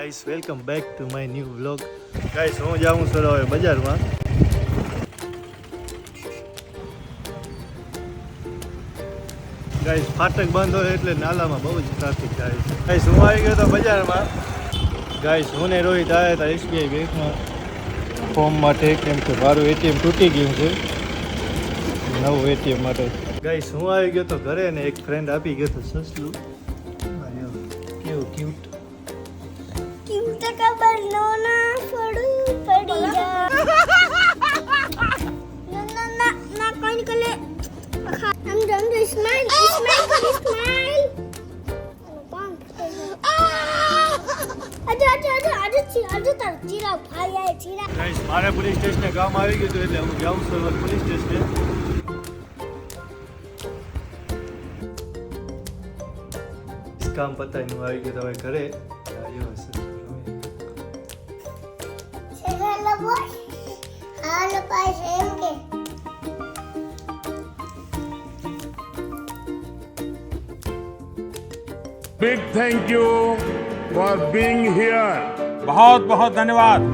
Guys welcome back to my new vlog. Guys હું જાઉં છું હવે બજારમાં. ગાઈસ ફાટક બંધ હોય એટલે નાલામાં બહુ જ ટ્રાફિક થાય છે. ગાઈસ હું આવી ગયો તો બજારમાં. ગાઈસ હું ને રોહિત આવ્યા હતા એસબીઆઈ બેંકમાં ફોર્મ માટે, કેમ કે મારું એટીએમ તૂટી ગયું છે, નવું એટીએમ માટે. ગાઈસ હું આવી ગયો તો ઘરે ને એક ફ્રેન્ડ આપી ગયો તો સસલું. કેવું ક્યુટ. ક્યુટ ખબર નો ના પડું પડી જા ના કોઈ કલે हम don't smile smile આજે તાર ચીરા ભાઈ આય ચીરા. ગાઈસ મારે પોલીસ સ્ટેશને કામ આવી ગયું હતું એટલે હું જાઉં છું હવે પોલીસ સ્ટેશને. કામ પતાવીને હું આવી ગયો તો હવે ઘરે. હેલો બોય હાલો પાસ એમ કે Big thank you for being here. बहुत बहुत धन्यवाद.